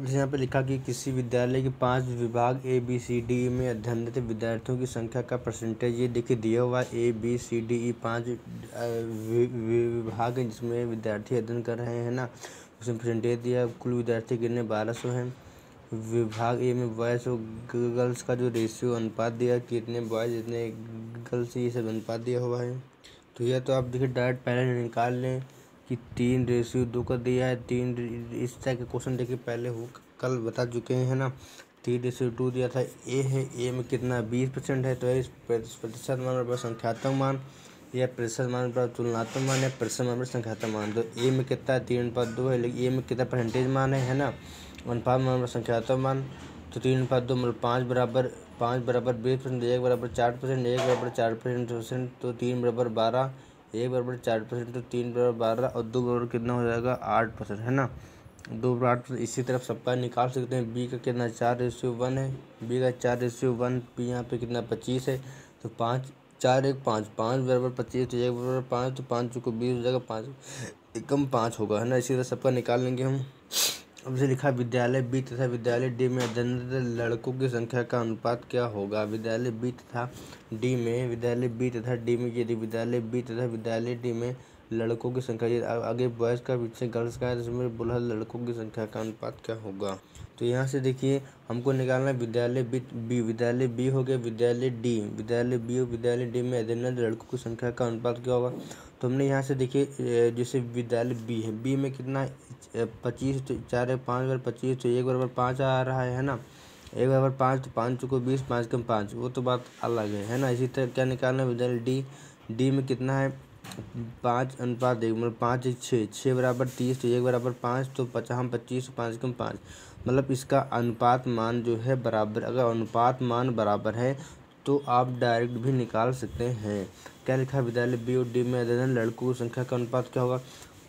जैसे यहाँ पे लिखा कि किसी विद्यालय के 5 विभाग ए बी सी डी में अध्ययनरत विद्यार्थियों की संख्या का परसेंटेज ये देखिए दिया हुआ है। A B C D E 5 विभाग हैं जिसमें विद्यार्थी अध्ययन कर रहे हैं ना, उसमें परसेंटेज दिया। कुल विद्यार्थी कितने 1200 हैं। विभाग ए में बॉयज़ और गर्ल्स का जो रेशियो अनुपात दिया, कितने बॉयज़ इतने गर्ल्स, ये सब अनुपात दिया हुआ है। तो यह तो आप देखिए डायरेक्ट पहले निकाल लें कि 3:2 का दिया है। 3 इस तरह के क्वेश्चन देखिए पहले हो कल बता चुके हैं ना। 3:2 दिया था। ए है, ए में कितना 20% है, तो इस प्रतिशत मान बराबर संख्यात्मक मान, या प्रतिशत मान बराबर तुलनात्मक मान, या प्रतिशत मान बराबर संख्यात्मक मान। तो ए में कितना है 3:2 है, लेकिन ए में कितना परसेंटेज मान है ना, अनुपात मान बराबर संख्यात्मक मान। तो 3:2 मतलब 5 बराबर 20%, 1 बराबर 4%, 1 बराबर 4%, तो 3 बराबर 12, 1 बराबर 4%, तो 3 बराबर 12 और 2 बराबर कितना हो जाएगा 8%, है ना। 2 बराबर 8%। इसी तरफ सबका निकाल सकते हैं। बी का कितना 4:1 है, बी का 4:1, बी यहाँ पे कितना 25 है, तो 5 4 1 5, 5 बराबर 25, तो 1 बराबर 5, तो 5 चौको 20 हो जाएगा, 5 एकम 5 होगा, है ना। इसी तरह सबका निकाल लेंगे हम। अब से लिखा विद्यालय बी तथा विद्यालय डी में अध्ययनरत लड़कों की संख्या का अनुपात क्या होगा। विद्यालय बी तथा डी में, विद्यालय बी तथा डी में, यदि विद्यालय बी तथा विद्यालय डी में लड़कों की संख्या, ये आगे बॉयज़ का पीछे गर्ल्स का है, जिसमें बोला लड़कों की संख्या का अनुपात क्या होगा। तो यहाँ से देखिए हमको निकालना है विद्यालय बी, विद्यालय बी हो गया, विद्यालय डी, विद्यालय बी और विद्यालय डी में अध्ययनरत लड़कों की संख्या का अनुपात क्या होगा। तो हमने यहाँ से देखिए जैसे विद्यालय बी है, बी में कितना 25, तो 4 1 5 बराबर 25, तो 1 बराबर 5 आ रहा है ना। 1 बराबर 5, तो 5 चौको 20, 5 कम 5, वो तो बात अलग है ना। इसी तरह क्या निकालना है विद्यालय डी में कितना है 5:1, मतलब 5 1 6, 6 बराबर 30, तो 1 बराबर 5, तो 50 25, 5 कम 5, मतलब इसका अनुपात मान जो है बराबर, अगर अनुपात मान बराबर है तो आप डायरेक्ट भी निकाल सकते हैं। क्या लिखा है विद्यालय बी और डी में अध्ययनरत लड़कों की संख्या का अनुपात क्या होगा।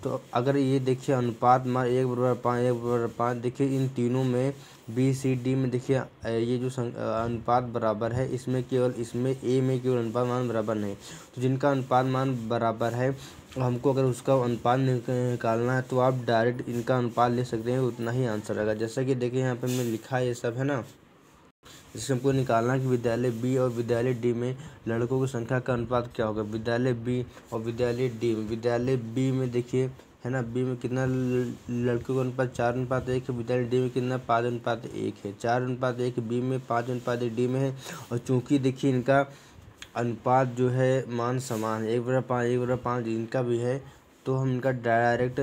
तो अगर ये देखिए अनुपात मान 1 बराबर 5, 1 बराबर 5, देखिए इन तीनों में बी सी डी में देखिए ये जो अनुपात बराबर है, इसमें केवल इसमें ए में केवल अनुपात मान बराबर नहीं। तो जिनका अनुपात मान बराबर है, हमको अगर उसका अनुपात निकालना है तो आप डायरेक्ट इनका अनुपात ले सकते हैं, उतना ही आंसर आएगा। जैसा कि देखिए यहाँ पे हमने लिखा है ये सब, है ना। इससे हमको निकालना कि विद्यालय बी और विद्यालय डी में लड़कों की संख्या का अनुपात क्या होगा। विद्यालय बी और विद्यालय डी में, विद्यालय बी में देखिए है ना, बी में कितना लड़कों का अनुपात 4:1 है, विद्यालय डी में कितना 5:1 है। 4:1 बी में, 5:1 डी में है। और चूंकि देखिए इनका अनुपात जो है मान समान है, 1/5 1/5 इनका भी है, तो हम इनका डायरेक्ट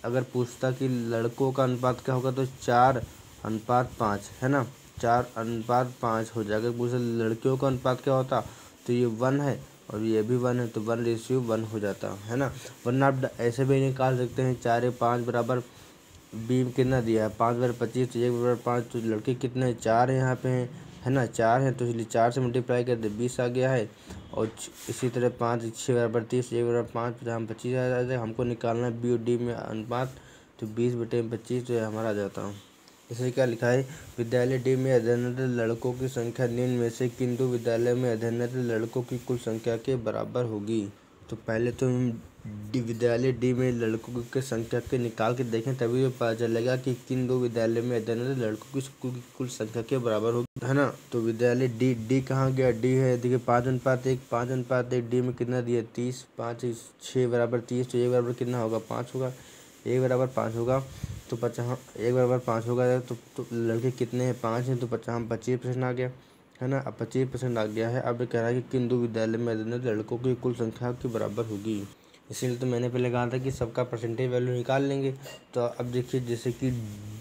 अगर पूछता कि लड़कों का अनुपात क्या होगा तो 4:5 है ना, 4:5 हो जाएगा। पूछे लड़कियों का अनुपात क्या होता, तो ये 1 है और ये भी 1 है, तो 1:1 हो जाता है ना। वरना आप ऐसे भी निकाल सकते हैं 4 1 5 बराबर, बी में कितना दिया है 5 बराबर 25, तो 1 बराबर 5, तो लड़के कितने हैं 4 है यहाँ पे है ना, 4 है, तो इसलिए 4 से मल्टीप्लाई कर दे 20 आ गया है। और इसी तरह 5 6 बराबर 30, 1 बराबर 5, 25 आ जाता है। हमको निकालना है बी और डी में अनुपात, तो 20/25 जो है हमारा आ जाता है। जैसे क्या लिखा है विद्यालय डी में अध्ययनरत लड़कों की संख्या निम्न में से किन दो विद्यालय में अध्ययनरत लड़कों की कुल संख्या के बराबर होगी। तो पहले तो हम विद्यालय डी में लड़कों की संख्या के निकाल के देखें, तभी तो पता चलेगा कि किन दो विद्यालय में अध्ययनरत लड़कों की कुल संख्या के बराबर होगी, है ना। तो विद्यालय डी कहाँ गया, डी है देखिए 5:1, 5:1 डी में कितना दिया 30, 5 6 बराबर 30, तो 1 बराबर कितना होगा 5 होगा, 1 बराबर 5 होगा, तो 50 1 बराबर 5 होगा, तो लड़के कितने हैं 5 हैं, तो 25% आ गया, है ना। अब 25% आ गया है। अब कह रहा है कि किन दो विद्यालय में अध्ययनरत लड़कों की कुल संख्या के बराबर होगी। इसीलिए तो मैंने पहले कहा था कि सबका परसेंटेज वैल्यू निकाल लेंगे। तो अब देखिए जैसे कि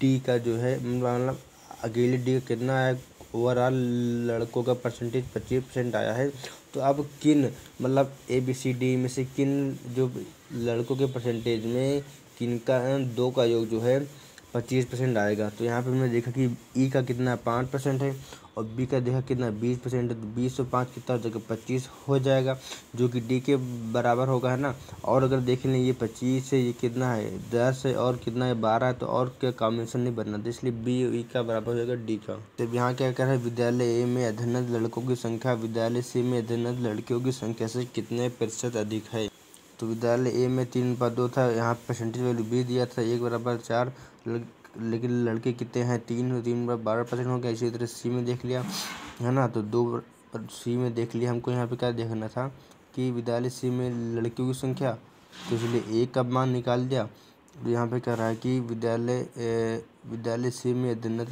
डी का जो है मतलब अकेले डी का कितना है, ओवरऑल लड़कों का परसेंटेज 25% आया है। तो अब किन मतलब ए बी सी डी में से किन जो लड़कों के परसेंटेज में किनका 2 का योग जो है 25% आएगा। तो यहाँ पे हमने देखा कि ई का कितना 5% है और बी का देखा कितना 20% है, तो 20 और 5 कितना हो जाएगा 25 हो जाएगा, जो कि डी के बराबर होगा, है ना। और अगर देख लें ये 25 है, ये कितना है 10 है, और कितना है 12 है, तो और क्या कॉम्बिनेशन नहीं बनना, तो इसलिए बी ई का बराबर हो जाएगा डी का। तो यहाँ क्या कर रहा है विद्यालय ए में अध्ययनरत लड़कों की संख्या विद्यालय सी में अध्ययनरत लड़कियों की संख्या से कितने प्रतिशत अधिक है। तो विद्यालय ए में 3/2 था, यहाँ परसेंटेज वैल्यू 20 दिया था, 1 बराबर 4, लेकिन लड़के कितने हैं, 3, तो 3 बार 12% हो गया। इसी तरह सी में देख लिया है ना, तो 2 सी में देख लिया। हमको यहाँ पे क्या देखना था कि विद्यालय सी में लड़कियों की संख्या, तो इसलिए एक का मान निकाल दिया। तो यहाँ पे कह रहा है कि विद्यालय सी में अध्ययनरत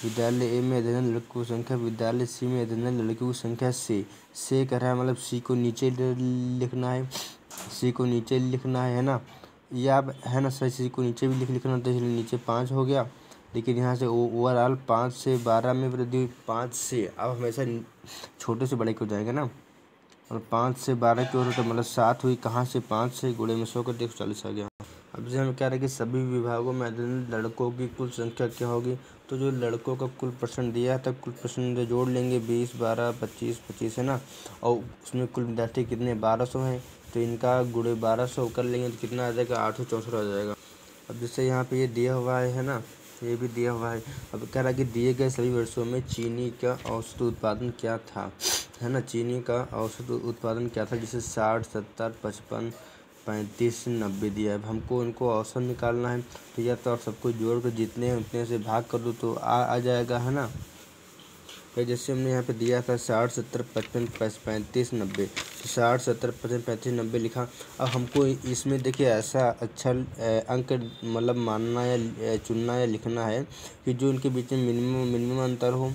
विद्यालय ए में अध्ययनरत लड़कियों की संख्या, विद्यालय सी में अध्ययनरत लड़कियों की संख्या से कह रहा है, मतलब सी को नीचे लिखना है, सी को नीचे लिखना है ना, या अब है ना सही, सी को नीचे भी लिखना, तो इसलिए नीचे 5 हो गया। लेकिन यहाँ से ओवरऑल 5 से 12 में वृद्धि हुई, 5 से अब हमेशा छोटे से बड़े को जाएगा ना, और 5 से 12 की ओर तो मतलब 7 हुई। कहाँ से 5 से गुणे में 100 कर 140 आ गया। अब जैसे हमें क्या रहा है कि सभी विभागों में अध्ययनरत लड़कों की कुल संख्या क्या होगी, तो जो लड़कों का कुल परसेंट दिया है, तब कुल परसेंट जोड़ लेंगे, 20, 12, 25, 25 है ना, और उसमें कुल विद्यार्थी कितने 1200 हैं, तो इनका गुणे 1200 कर लेंगे तो कितना आ जाएगा, 864 आ जाएगा। अब जैसे यहाँ पे ये दिया हुआ है ना, ये भी दिया हुआ है। अब कह रहा है कि दिए गए सभी वर्षों में चीनी का औसत उत्पादन क्या था, है ना, चीनी का औसत उत्पादन क्या था, जैसे 60, 70, 55, 35, 90 दिया है। अब हमको इनको औसत निकालना है, तो या तो आप सबको जोड़ कर जितने हैं उतने से भाग कर दो तो आ जाएगा, है ना। फिर जैसे हमने यहाँ पे दिया था 60, 70, 55, 35, 90, तो 60, 70, 55, 35, 90 लिखा। अब हमको इसमें देखिए ऐसा अच्छा अंक मतलब मानना या चुनना या लिखना है कि जो इनके बीच में मिनिमम अंतर हो,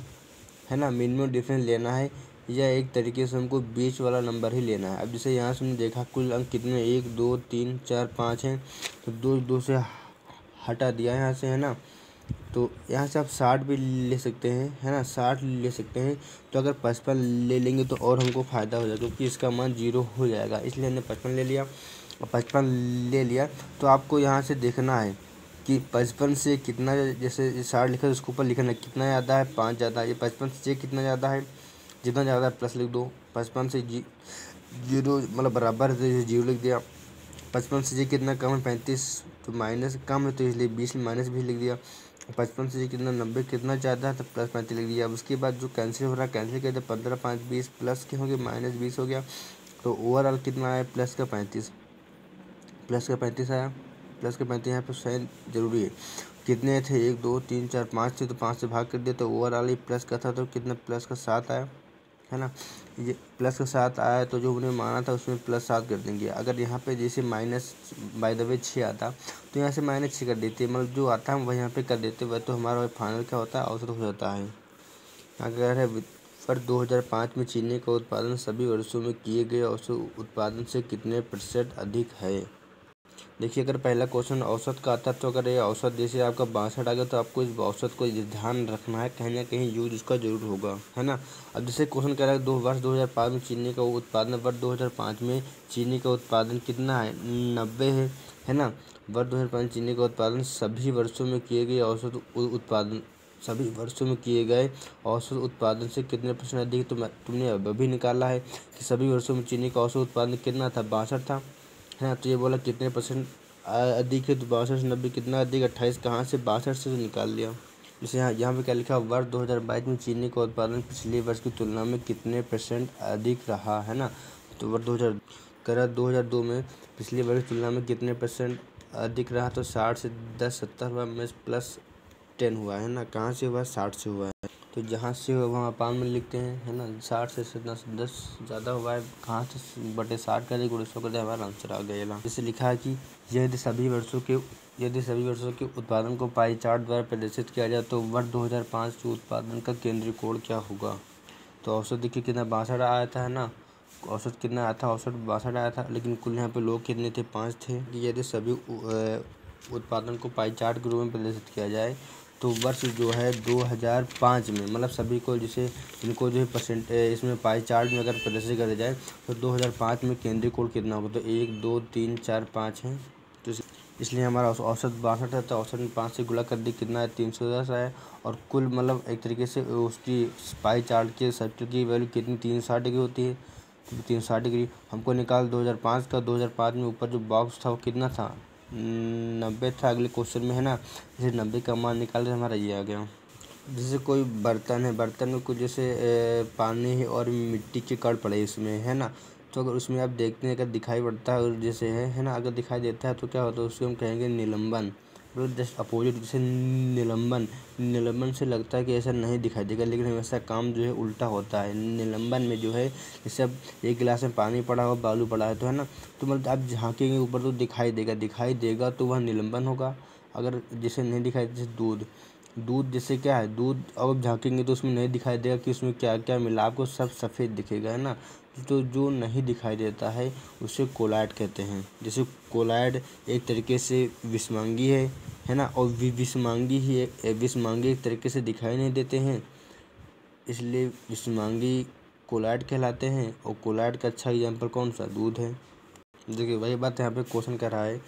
है ना, मिनिमम डिफरेंस लेना है, या एक तरीके से हमको बीच वाला नंबर ही लेना है। अब जैसे यहाँ से हमने देखा कुल अंक कितने 1, 2, 3, 4, 5 हैं, तो 2 से हटा दिया यहाँ से, है ना, तो यहाँ से आप 60 भी ले सकते हैं, है ना, 60 ले सकते हैं। तो अगर 55 ले लेंगे तो और हमको फ़ायदा हो जाएगा, क्योंकि इसका मान 0 हो जाएगा, इसलिए हमने 55 ले लिया। और 55 ले लिया तो आपको यहाँ से देखना है कि 55 से कितना, जैसे 60 लिखा है उसके ऊपर लिखना है कितना ज़्यादा है, 5 ज़्यादा है। ये 55 से कितना ज़्यादा है, जितना ज़्यादा है प्लस लिख दो। 55 से 0 मतलब बराबर है, तो 0 लिख दिया। 55 से जी कितना कम है, 35, तो माइनस कम है, तो इसलिए 20 में माइनस भी लिख दिया। 55 से जी कितना 90 कितना ज़्यादा है, तो प्लस 35 लिख दिया। अब उसके बाद जो कैंसिल हो रहा है कैंसिल कर दिया, 15, 5, 20 प्लस के होंगे माइनस 20 हो गया। तो ओवरऑल कितना आया, प्लस का 35 आया। प्लस का 35 यहाँ पर साइन जरूरी है। कितने थे, 1, 2, 3, 4, 5 थे, तो 5 से भाग कर दिया, तो ओवरऑल ही प्लस का था, तो कितना प्लस का 7 आया, है ना। ये प्लस का 7 आया, तो जो हमने माना था उसमें प्लस 7 कर देंगे। अगर यहाँ पे जैसे माइनस बाय द वे 6 आता, तो यहाँ से -6 कर देते, मतलब जो आता है वह यहाँ पे कर देते, वह तो हमारा फाइनल क्या होता है, औसत हो जाता है। अगर है वर्ष 2005 में चीनी का उत्पादन सभी वर्षों में किए गए औसत उत्पादन से कितने % अधिक है। देखिए अगर पहला क्वेश्चन औसत का आता, तो अगर ये औसत जैसे आपका 62 आ गया, तो आपको इस औसत को ध्यान रखना है, कहीं ना कहीं यूज उसका जरूर होगा, है ना। अब जैसे क्वेश्चन कह रहा है वर्ष 2005 में चीनी का उत्पादन, वर्ष 2005 में चीनी का उत्पादन कितना है, 90 है ना। वर्ष 2005 चीनी का उत्पादन सभी वर्षों में किए गए औसत उत्पादन सभी वर्षों में किए गए औसत उत्पादन से कितने % अधिक, तो तुमने अभी निकाला है कि सभी वर्षों में चीनी का औसत उत्पादन कितना था, 62 था, है ना। तो ये बोला कितने % अधिक है, तो 62 से 90 कितना अधिक, 28 कहाँ से 62 से निकाल लिया। जैसे यहाँ पे क्या लिखा, वर्ष 2022 में चीनी का उत्पादन पिछले वर्ष की तुलना में कितने % अधिक रहा, है ना। तो वर्ष 2002 में पिछले वर्ष की तुलना में कितने % अधिक रहा, तो 60 से 10, 70 हुआ में प्लस 10 हुआ, है ना। कहाँ से हुआ, 60 से हुआ है, तो जहाँ से हुआ वहाँ अपान में लिखते हैं, है ना। 60 से 10 ज़्यादा हुआ है, कहाँ से बटे 60 कर गुणे 100 कर दिया, हमारा आंसर आ गया। जैसे लिखा है कि यदि सभी वर्षों के उत्पादन को पाई चार्ट द्वारा प्रदर्शित किया जाए, तो वर्ष 2005 के उत्पादन का केंद्रीय कोण क्या होगा। तो औसत देखिए कितना 62 आया था, है ना। औसत कितना आया था, औसत 62 आया था, लेकिन कुल यहाँ पे लोग कितने थे, 5 थे। यदि सभी उत्पादन को पाई चार्ट के रूप में प्रदर्शित किया जाए, तो वर्ष जो है 2005 में, मतलब सभी को जैसे इनको जो है % इसमें पाई चार्ट में अगर प्रदर्शित करा जाए, तो 2005 में केंद्रीय कोण कितना होगा, तो 1, 2, 3, 4, 5 है, तो इसलिए हमारा औसत 62 है, तो औसत में 5 से गुणा कर दी, कितना है, 310 है। और कुल मतलब एक तरीके से उसकी पाई चार्ट के सर्कल की वैल्यू कितनी 360 डिग्री होती है, तो 360 डिग्री हमको निकाल 2005 का। 2005 में ऊपर जो बॉक्स था वो कितना था, 90 था, अगले क्वेश्चन में, है ना। जैसे 90 का मान निकाल रहे, हमारा ये आ गया। जैसे कोई बर्तन है, बर्तन में कुछ जैसे पानी है और मिट्टी के कण पड़े इसमें, है ना। तो अगर उसमें आप देखते हैं अगर दिखाई पड़ता है और जैसे है ना, अगर दिखाई देता है तो क्या होता है, उसको हम कहेंगे निलंबन, बिल्कुल जस्ट अपोजिट। जैसे निलंबन से लगता है कि ऐसा नहीं दिखाई देगा, लेकिन हमेशा काम जो है उल्टा होता है। निलंबन में जो है, जैसे अब एक गिलास में पानी पड़ा हो, बालू पड़ा है, तो है ना, तो मतलब आप झाँकेंगे ऊपर तो दिखाई देगा तो वह निलंबन होगा। अगर जैसे नहीं दिखाई, जैसे दूध जैसे क्या है, दूध अब झाँकेंगे तो उसमें नहीं दिखाई देगा कि उसमें क्या क्या मिला, आपको सब सफ़ेद दिखेगा, है ना। तो जो नहीं दिखाई देता है उसे कोलाइट कहते हैं। जैसे कोलाइट एक तरीके से विषमांगी है ना, और विषमांगी एक तरीके से दिखाई नहीं देते हैं, इसलिए विषमांगी कोलाइट कहलाते हैं। और कोलाइट का अच्छा एग्जाम्पल कौन सा, दूध है। देखिए वही बात यहाँ पे क्वेश्चन कर रहा है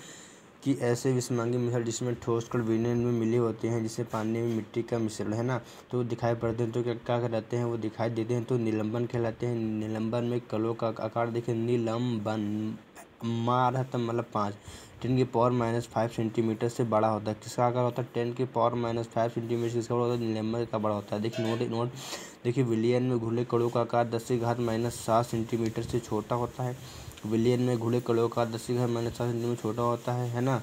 कि ऐसे विषमांगी मिश्रण जिसमें ठोस कण विलयन में मिले होते हैं, जिसे पानी में मिट्टी का मिश्रण, है ना, तो दिखाई पड़ते हैं, तो क्या कहलाते हैं, वो दिखाई देते हैं तो निलंबन कहलाते हैं। निलंबन में कणों का आकार देखिए, निलंबन मार है मतलब 5, 10⁻⁵ सेंटीमीटर से बड़ा होता है। किसका आकार होता है, 10⁻⁵ सेंटीमीटर से किसका बड़ा होता है, निलंबन का बड़ा होता है। देखिए नोट देखिए, विलयन में घुले कणों का आकार 10⁻⁷ सेंटीमीटर से छोटा होता है। विलयन में घुले कणों का 10⁻⁷ सेंटीमीटर छोटा होता है ना,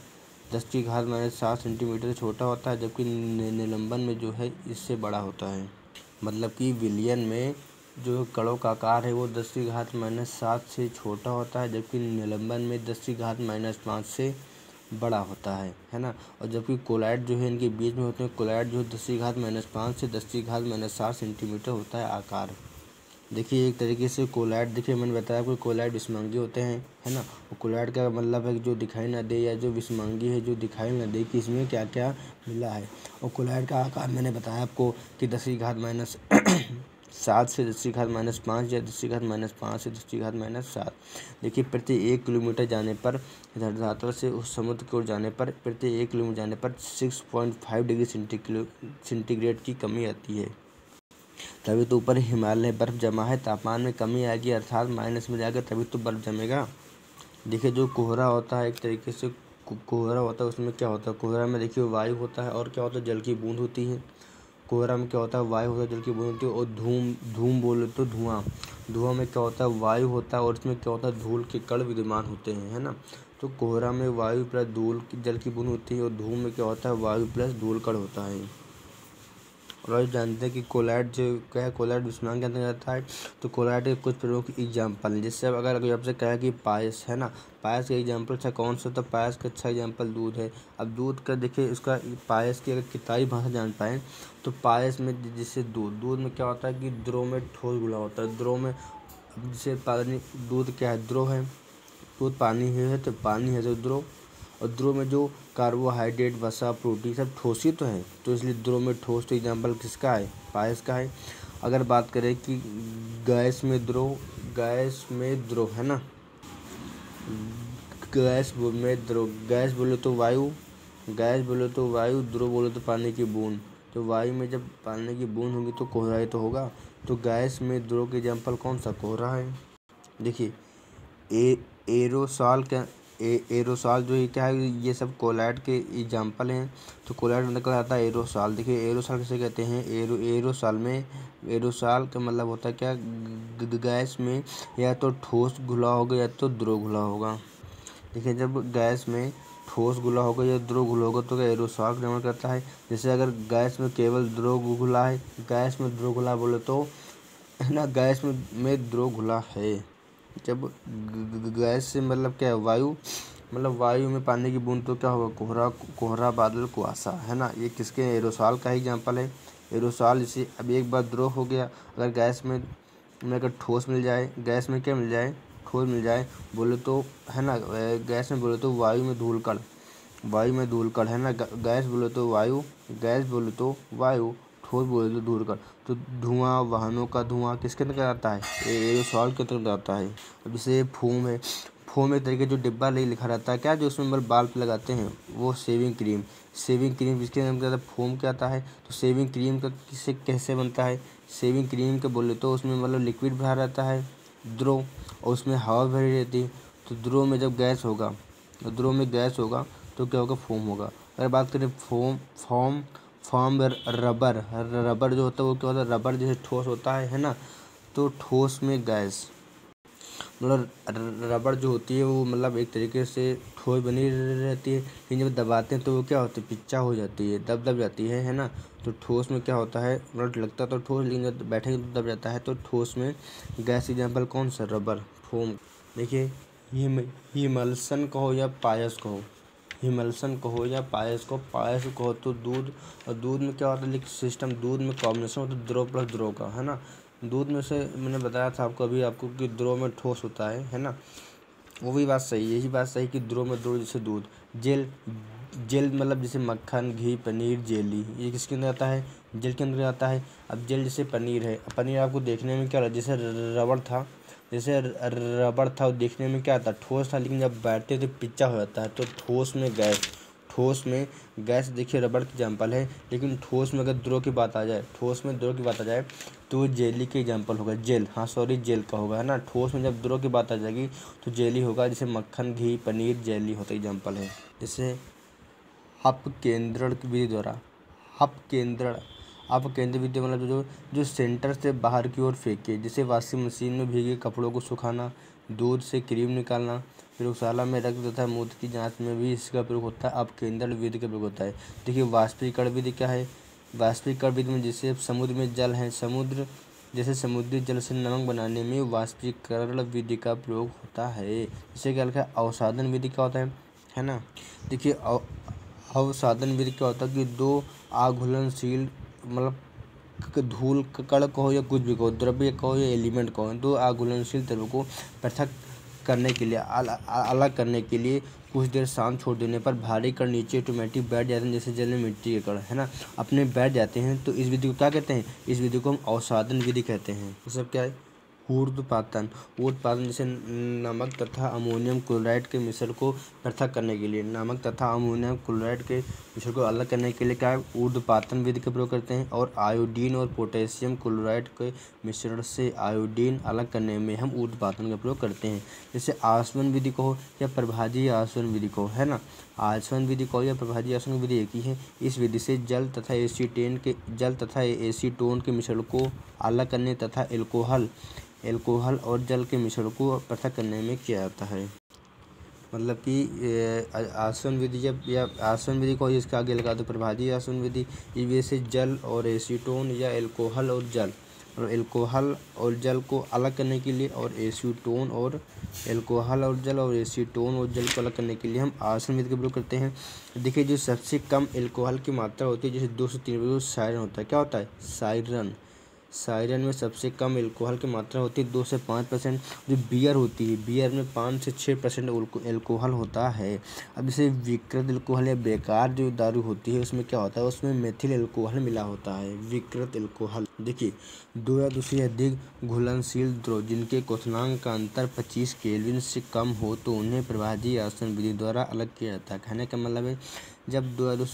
10⁻⁷ सेंटीमीटर से छोटा होता है, जबकि निलंबन में जो है इससे बड़ा होता है। मतलब कि विलयन में जो कणों का आकार है वो 10⁻⁷ से छोटा होता है, जबकि निलंबन में 10⁻⁵ से बड़ा होता है ना। और जबकि कोलाइट जो है इनके बीच में होते हैं, कोलाइट जो 10⁻⁵ से 10⁻⁷ सेंटीमीटर होता है आकार। देखिए एक तरीके से कोलाइट, देखिए मैंने बताया आपको कोलाइट विषमांगी होते हैं, है ना। और कोलाइट का मतलब है कि जो दिखाई ना दे, या जो विषमांगी है जो दिखाई ना दे कि इसमें क्या क्या मिला है। और कोलाइट का आकार मैंने बताया आपको कि 10⁻⁷ से 10⁻⁵ या 10⁻⁵ से 10⁻⁷। देखिए प्रति 1 किलोमीटर जाने पर, धरातल से उस समुद्र की ओर जाने पर, प्रति 1 किलोमीटर जाने पर 6.5 डिग्री सेंटीग्रेड की कमी आती है। तभी तो ऊपर हिमालय में बर्फ़ जमा है, तापमान में कमी आएगी, अर्थात माइनस में जाएगा, तभी तो बर्फ़ जमेगा। देखिए जो कोहरा होता है, एक तरीके से कोहरा होता है, उसमें क्या होता है, कोहरा में देखिए वायु होता है, और क्या होता है, जल की बूंद होती है। कोहरा में क्या होता है, वायु होता है, जल की बूंद होती है। और धूम बोले तो धुआं में क्या होता है, वायु होता है, और इसमें क्या होता है, धूल के कण विद्यमान होते हैं, है ना। तो कोहरा में वायु प्लस जल की बूंद होती है, और धूम में क्या होता है, वायु प्लस धूल कण होता है। और आप जानते हैं कि कोलाइट जो क्या है, कोलाइट विषमांगी के अंदर जाता है। तो कोलाइट के कुछ प्रमुख एग्जाम्पल हैं, जिससे अगर कोई आपसे कहे कि पायस, है ना, पायस का एग्जाम्पल अच्छा कौन सा, तो पायस का अच्छा एग्जाम्पल दूध है। अब दूध का देखिए, इसका पायस की अगर किताबी भाषा जान पाएँ तो पायस में जैसे दूध में क्या होता है कि द्रव में ठोस घुला होता है। द्रव में जैसे पानी, दूध क्या है, द्रव है, दूध पानी है, तो पानी है तो द्रव। और द्रव में जो कार्बोहाइड्रेट, वसा, प्रोटीन सब ठोस ही तो है, तो इसलिए द्रव में ठोस, तो एग्जाम्पल किसका है, पायस का है। अगर बात करें कि गैस में द्रव है ना, गैस बोले तो वायु, द्रव बोले तो पानी की बूंद। तो वायु में जब पानी की बूंद होगी तो कोहरा ही तो होगा। तो गैस में द्रव के एग्जाम्पल कौन सा, कोहरा है। देखिए एरोसॉल एरोसॉल जो है क्या है, ये सब कोलाइट के एग्जाम्पल हैं। तो कोलाइट मतलब क्या आता है, एरोसॉल। देखिए एरोसॉल किसे कहते हैं, एरोसॉल का मतलब होता है क्या, गैस में या तो ठोस घुला होगा या तो द्रव घुला होगा। देखिए जब गैस में ठोस घुला होगा या द्रव घुला होगा तो क्या एरोसॉल का निर्माण करता है। जैसे अगर गैस में केवल द्रव घुला है, गैस में द्रव घुला बोले तो, है ना, गैस में द्रव घुला है। जब गैस से मतलब क्या है, वायु, मतलब वायु में पानी की बूंद, तो क्या होगा, कोहरा बादल कुआसा, है ना। ये किसके, एरोसॉल का एग्जाम्पल है। एरोसॉल इसे अब एक बार द्रव हो गया, अगर गैस में अगर ठोस मिल जाए, गैस में क्या मिल जाए, ठोस मिल जाए बोले तो, है ना, गैस में बोले तो वायु में धूल कण, है ना। गैस बोले तो वायु, ठोस बोले तो धूल कण। तो धुआं, वाहनों का धुआं किसके अंदर आता है, एरोसॉल के अंदर आता है। अब जैसे फोम है, फोम एक तरीके जो डिब्बा लिखा रहता है क्या, जो उसमें मतलब बाल पे लगाते हैं, वो शेविंग क्रीम जिसके अंदर फोम क्या आता है। तो शेविंग क्रीम का किससे कैसे बनता है, शेविंग क्रीम के बोले तो उसमें मतलब लिक्विड भरा रहता है, द्रव, और उसमें हवा भरी रहती है। तो द्रव में जब गैस होगा, तो क्या होगा, फोम होगा। अगर बात करें फॉर्म रबर जो होता है वो क्या होता है, रबर जैसे ठोस होता है ना। तो ठोस में गैस, मतलब रबड़ जो होती है वो मतलब एक तरीके से ठोस बनी रहती है, लेकिन जब दबाते हैं तो वो क्या होती है, पिच्चा हो जाती है, दब जाती है ना। तो ठोस में क्या होता है, मतलब लगता तो ठोस, लेकिन जब बैठेंगे तो दब जाता है। तो ठोस में गैस एग्जाम्पल कौन सा, रबर, फोम। देखिए हिमल्सन कहो या पायस कहो, हिमल्सन कहो या पायस कहो, पायस कहो तो दूध, और दूध में क्या होता है सिस्टम, दूध में कॉम्बिनेशन होता है द्रव प्लस द्रव का, है ना। दूध में से मैंने बताया था आपको अभी आपको कि द्रव में ठोस होता है ना। वो भी बात सही है, यही बात सही कि द्रव में द्रव जैसे दूध। जेल, जेल मतलब जैसे मक्खन, घी, पनीर, जेली, ये किसके अंदर आता है, जेल के अंदर आता है। अब जेल जैसे पनीर है, पनीर आपको देखने में क्या लगा, जैसे रबड़ था, जैसे रबड़ था वो देखने में क्या था, ठोस था, लेकिन जब बैठते तो पिच्चा हो जाता है। तो ठोस में गैस, ठोस में गैस देखिए रबड़ की एग्जाम्पल है, लेकिन ठोस में अगर द्रव की बात आ जाए, ठोस में द्रव की बात आ जाए तो जेली के एग्जाम्पल होगा, जेल, हाँ सॉरी जेल का होगा, है ना। ठोस में जब द्रव की बात आ जाएगी तो जेली होगा, जैसे मक्खन, घी, पनीर, जेली होता एग्जाम्पल है। जैसे अपकेंद्रण की विधि द्वारा, अपकेंद्रण, अपकेंद्र विधि मतलब जो सेंटर से बाहर की ओर फेंके, जैसे वॉशिंग मशीन में भीगे कपड़ों को सुखाना, दूध से क्रीम निकालना, प्रयोगशाला में रक्त तथा मूत्र की जांच में भी इसका प्रयोग होता है, अपकेंद्रण विधि का प्रयोग होता है। देखिए वाष्पीकरण विधि क्या है, वाष्पीकरण विधि में जैसे समुद्र में जल है, जैसे समुद्री जल से नमक बनाने में वाष्पीकरण विधि का प्रयोग होता है। जैसे क्या लिखा है, अवसादन विधि क्या होता है ना। देखिए अवसादन विधि क्या होता है कि दो आघूलनशील मतलब धूल कण कहो या कुछ भी कहो, द्रव्य कहो या एलिमेंट कहो, दो आघूलनशील द्रव्य को पृथक करने के लिए, अलग करने के लिए कुछ देर शांत छोड़ देने पर भारी कण नीचे ऑटोमेटिक बैठ जाते हैं, जैसे जल में मिट्टी के कण, है ना, अपने बैठ जाते हैं। तो इस विधि को क्या कहते हैं, इस विधि को हम अवसादन विधि कहते हैं। ये सब क्या है, ऊर्ध्वपातन, ऊर्ध्वपातन जैसे नमक तथा अमोनियम क्लोराइड के मिश्रण को पृथक करने के लिए, नमक तथा अमोनियम क्लोराइड के मिश्रण को अलग करने के लिए क्या है, ऊर्ध्वपातन विधि का प्रयोग करते हैं। और आयोडीन और पोटेशियम क्लोराइड के मिश्रण से आयोडीन अलग करने में हम ऊर्ध्वपातन का प्रयोग करते हैं। जैसे आसवन विधि कहो या प्रभाजी आसवन विधि कहो, है ना, आसवन विधि कहो या प्रभाजी आसवन विधि एक ही है। इस विधि से जल तथा एसीटोन के मिश्रण को अलग करने तथा एल्कोहल और जल के मिश्रण को पृथक करने में किया जाता है। मतलब कि आसवन विधि जब, या आसवन विधि को इसके आगे लगा दो प्रभाजी आसवन विधि, इस विधि से जल और एसीटोन या एल्कोहल और जल, और एल्कोहल और जल को अलग करने के लिए, और एसीटोन और एल्कोहल और जल और एसीटोन और जल को अलग करने के लिए हम आसवन विधि का प्रयोग करते हैं। देखिए जो सबसे कम एल्कोहल की मात्रा होती है, जैसे 2 से 3 सायरन होता है, क्या होता है, सायरन में सबसे कम एल्कोहल की मात्रा होती है 2 से 5%। जो बियर होती है, बियर में 5 से 6% एल्कोहल होता है। अब जैसे विकृत एल्कोहल या बेकार जो दारू होती है उसमें क्या होता है, उसमें मेथिल एल्कोहल मिला होता है, विकृत एल्कोहल। देखिए 2 या 2 से अधिक घुलनशील द्रव जिनके क्वथनांक का अंतर 25 केल्विन से कम हो तो उन्हें प्रभाजी आसवन विधि द्वारा अलग किया जाता है। कहने का मतलब है जब 2 या 2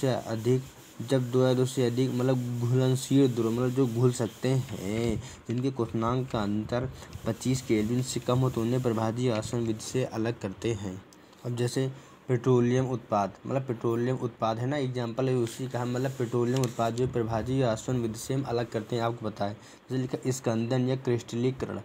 से अधिक मतलब घुलनशील द्रव मतलब जो घुल सकते हैं, जिनके क्वथनांक का अंतर 25 केल्विन से कम हो तो उन्हें प्रभाजी आसवन विधि से अलग करते हैं। अब जैसे पेट्रोलियम उत्पाद, मतलब पेट्रोलियम उत्पाद है ना, एग्जाम्पल है उसी का, मतलब पेट्रोलियम उत्पाद जो प्रभाजी आसवन विधि से हम अलग करते हैं, आपको पता है। जैसे लिखा स्कंदन या क्रिस्टलीकरण,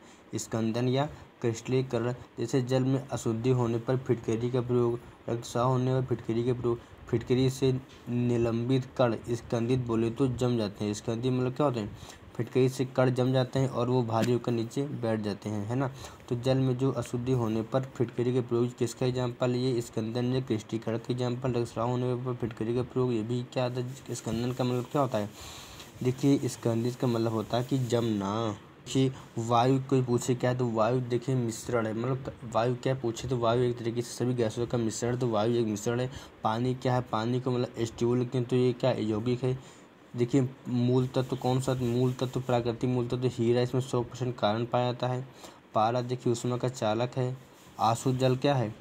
जैसे जल में अशुद्धि होने पर फिटकरी का प्रयोग, रक्तस्राव होने पर फिटकरी का प्रयोग, फिटकरी से निलंबित कण स्कंदित बोले तो जम जाते हैं। स्कंदित मतलब क्या होते हैं, फिटकरी से कण जम जाते हैं और वो भारी होकर नीचे बैठ जाते हैं, है ना। तो जल में जो अशुद्धि होने पर फिटकरी के प्रयोग किसका एग्जाम्पल, ये स्कंदन या क्रिस्टलीकरण का एग्जाम्पल। रक्तस्राव होने पर फिटकरी का प्रयोग, ये भी क्या आता है, स्कंदन का मतलब क्या होता है। देखिए स्कंदित का मतलब होता है कि जमना। देखिए वायु कोई पूछे क्या है तो वायु देखिए मिश्रण है, मतलब वायु क्या पूछे तो वायु एक तरीके से सभी गैसों का मिश्रण, तो वायु एक मिश्रण है। पानी क्या है, पानी को मतलब H2O लिखते हैं तो ये क्या यौगिक है। देखिए मूल तत्व कौन सा, मूल तत्व प्राकृतिक मूल तत्व हीरा, इसमें 100% कार्बन पाया जाता है। पारा देखिए ऊष्मा का चालक है। आशुद्ध जल क्या है,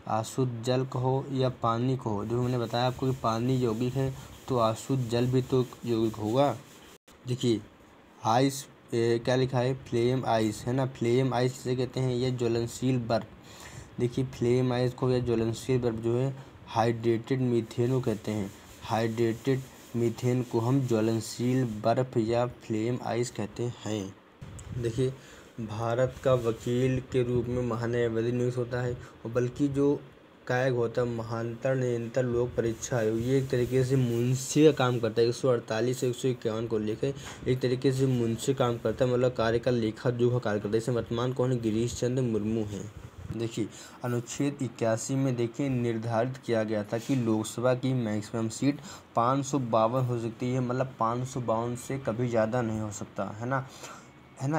अशुद्ध जल कहो या पानी कहो, जो मैंने बताया आपको कि पानी यौगिक है तो अशुद्ध जल भी तो यौगिक होगा। देखिए आइस क्या लिखा है, फ्लेम आइस, है ना, फ्लेम आइस जिसे कहते हैं ये ज्वलनशील बर्फ। देखिए फ्लेम आइस को या ज्वलनशील बर्फ जो है हाइड्रेटेड मीथेन को कहते हैं, हाइड्रेटेड मीथेन को हम ज्वलनशील बर्फ या फ्लेम आइस कहते हैं। देखिए भारत का वकील के रूप में महान्यायवादी नियुक्त होता है, और बल्कि जो कायक होता है महांतर निरंतर लोक परीक्षा आयोग, ये एक तरीके से मुंशी का काम करता है। 148 से 151 को लेकर एक तरीके से मुंशी काम करता है, मतलब कार्य का लेखा जोखा कार्य करता है। इसे वर्तमान कौन है? गिरीश चंद्र मुर्मू हैं। देखिए अनुच्छेद 81 में देखिए निर्धारित किया गया था कि लोकसभा की मैक्सिमम सीट 552 हो सकती है, मतलब 552 से कभी ज़्यादा नहीं हो सकता है ना।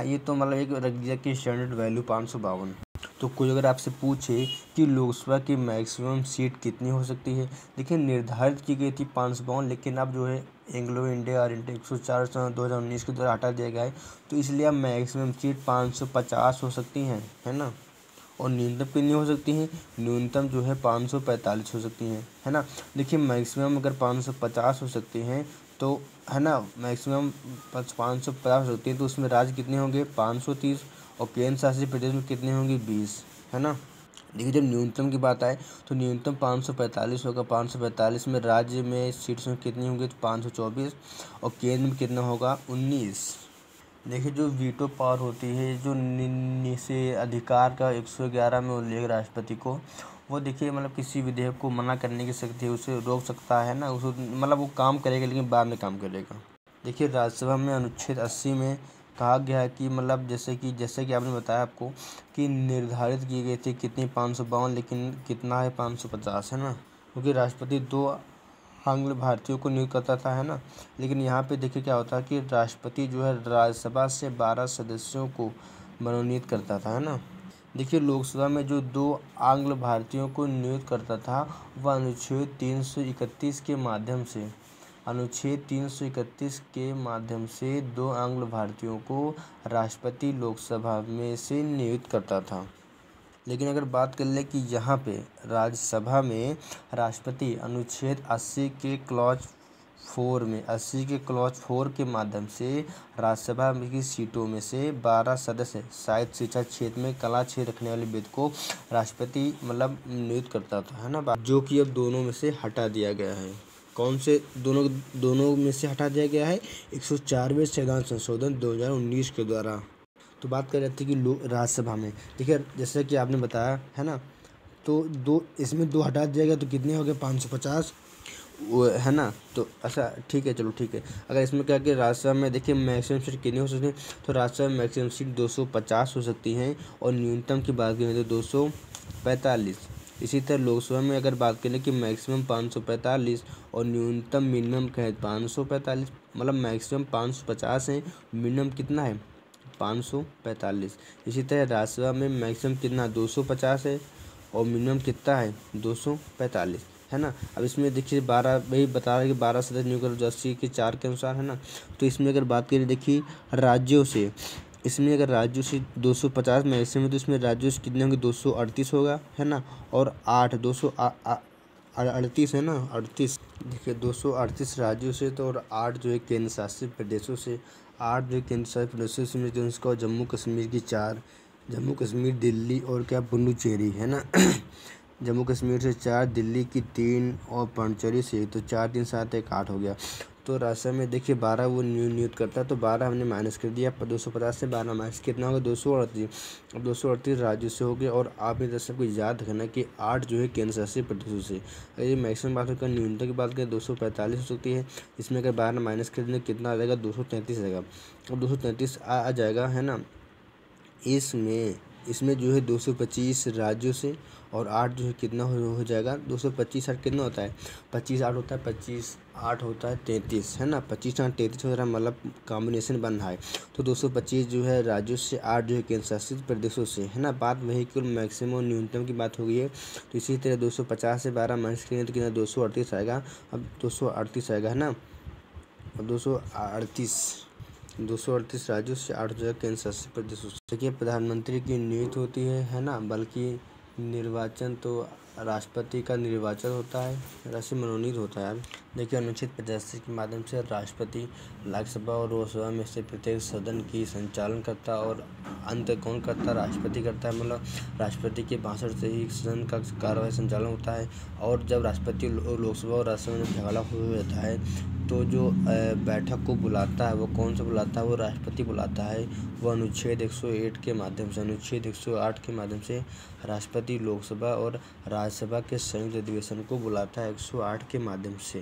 ये तो मतलब एक रख दिया कि स्टैंडर्ड वैल्यू 552। तो कोई अगर आपसे पूछे कि लोकसभा की मैक्सिमम सीट कितनी हो सकती है, देखिए निर्धारित की गई थी 552, लेकिन अब जो है एंग्लो इंडिया और इंडिया 104 सन 2019 के द्वारा हटा दिया गया है, तो इसलिए अब मैक्सिमम सीट 550 हो सकती हैं, है ना। और न्यूनतम कितनी हो सकती हैं? न्यूनतम जो है 545 हो सकती हैं, है ना। देखिए मैक्सिमम अगर 550 हो सकती हैं तो है ना, मैक्सिमम 550 हो सकती है, तो उसमें राज्य कितने होंगे? 530, और केंद्र शासित प्रदेश में कितने होंगे? 20, है ना। देखिए जब न्यूनतम की बात आए तो न्यूनतम 545 होगा। 545 में राज्य में सीट्स में कितनी होंगी? तो 524, और केंद्र में कितना होगा? 19। देखिए जो वीटो पावर होती है, जो निषेध अधिकार का 111 में उल्लेख राष्ट्रपति को, वो देखिए मतलब किसी विधेयक को मना करने की शक्ति है, उसे रोक सकता है ना, उसे मतलब वो काम करेगा लेकिन बाद में काम करेगा। देखिए राज्यसभा में अनुच्छेद 80 में कहा गया है कि मतलब जैसे कि आपने बताया आपको कि निर्धारित की गई थी कितनी 552, लेकिन कितना है? 550, है ना। क्योंकि राष्ट्रपति 2 आंग्ल भारतीयों को नियुक्त करता था, है ना। लेकिन यहाँ पे देखिए क्या होता है कि राष्ट्रपति जो है राज्यसभा से 12 सदस्यों को मनोनीत करता था, है ना। देखिए लोकसभा में जो 2 आंग्ल भारतीयों को नियुक्त करता था वह अनुच्छेद 331 के माध्यम से, अनुच्छेद 331 के माध्यम से 2 आंग्ल भारतीयों को राष्ट्रपति लोकसभा में से नियुक्त करता था। लेकिन अगर बात कर ले कि यहाँ पे राज्यसभा में राष्ट्रपति अनुच्छेद 80 के क्लॉज 4 के माध्यम से राज्यसभा की सीटों में से 12 सदस्य साहित्य शिक्षा क्षेत्र में कला क्षेत्र रखने वाले व्यक्ति को राष्ट्रपति मतलब नियुक्त करता था, है ना, जो कि अब दोनों में से हटा दिया गया है। कौन से दोनों में से हटा दिया गया है? 104वें संविधान संशोधन 2019 के द्वारा। तो बात कर रहे थे कि राज्यसभा में देखिए जैसे कि आपने बताया, है ना, तो इसमें 2 हटा दिया गया तो कितने हो गए? 550, वो है ना। तो अच्छा ठीक है, चलो ठीक है। अगर इसमें क्या कि राज्यसभा में देखिए मैक्सिमम सीट कितनी हो सकती है, तो राज्यसभा में मैक्सिमम सीट 250 हो सकती हैं, और न्यूनतम की बात करें तो 245। इसी तरह लोकसभा में अगर बात करें कि मैक्सिमम 545 और न्यूनतम मिनिमम का है 545, मतलब मैक्सिमम 550 है, मिनिमम कितना है? 545। इसी तरह राज्यसभा में मैक्सिमम कितना? 250 है, और मिनिमम कितना है? 245, है ना। अब इसमें देखिए 12 वही बता रहा है कि 12 सदस्य नियुक्त करो 80 के 4 के अनुसार, है ना। तो इसमें अगर बात करें देखिए राज्यों से, इसमें अगर राज्यों से 250 मैक्सिमम, तो इसमें राज्यों से कितने होंगे? 238 होगा, है ना। और 238 है ना, 38। देखिए 238 राज्यों से, तो और 8 जो है केंद्र शासित प्रदेशों से। 8 जो केंद्र शासित प्रदेशों से में उसका जम्मू कश्मीर की 4, जम्मू कश्मीर, दिल्ली और क्या पुडुचेरी, है ना। जम्मू कश्मीर से 4, दिल्ली की 3 और पुडुचेरी से, तो 4 3 7 1 8 हो गया। तो राज्यसभा में देखिए 12 वो नियुक्त करता है, तो 12 हमने माइनस कर दिया, 250 से 12 माइनस कितना होगा? 238। अब 238 राज्यों से हो गए, और आप इधर सबको याद रखना कि 8 जो है केंद्र शासित प्रदेशों से। अगर ये मैक्सिमम बात करें, न्यूनतम की बात करें 245 हो सकती है, इसमें अगर 12 माइनस कर देंगे कितना आ जाएगा? 233 आएगा। अब 233 आ जाएगा, है ना। इसमें जो है 225 राज्यों से, और 8 जो है कितना हो जाएगा? 225 8 कितना होता है? 25 8 होता है, 25 8 होता है 33, है ना। 25 8 33 हो रहा है, मतलब कॉम्बिनेशन बन रहा है। तो 225 जो है राज्यों से, 8 जो है केंद्र शासित प्रदेशों से, है ना। बात वही कुल मैक्सिमम और न्यूनतम की बात हो गई है। तो इसी तरह 250 से 12 माइनस करेंगे तो कितना? 238 आएगा। अब 238 आएगा, है ना। अब 238 राज्यों से, 8 जो है केंद्र शासित प्रदेशों से। देखिए प्रधानमंत्री की नियुक्ति होती है ना, बल्कि निर्वाचन तो राष्ट्रपति का निर्वाचन होता है, राष्ट्रीय मनोनीत होता है। देखिए अनुच्छेद 85 के माध्यम से राष्ट्रपति लोकसभा और लोकसभा में से प्रत्येक सदन की संचालन करता, और अंत कौन करता? राष्ट्रपति करता है। मतलब राष्ट्रपति के भाषण से ही सदन का कार्यवाही संचालन होता है। और जब राष्ट्रपति लोकसभा और राज्यसभा में झगड़ा हो जाता है, तो जो बैठक को बुलाता है वो कौन सा बुलाता है, वो राष्ट्रपति बुलाता है। वो अनुच्छेद 108 के माध्यम से, अनुच्छेद 108 के माध्यम से राष्ट्रपति लोकसभा और राज्यसभा के संयुक्त अधिवेशन को बुलाता है 108 के माध्यम से।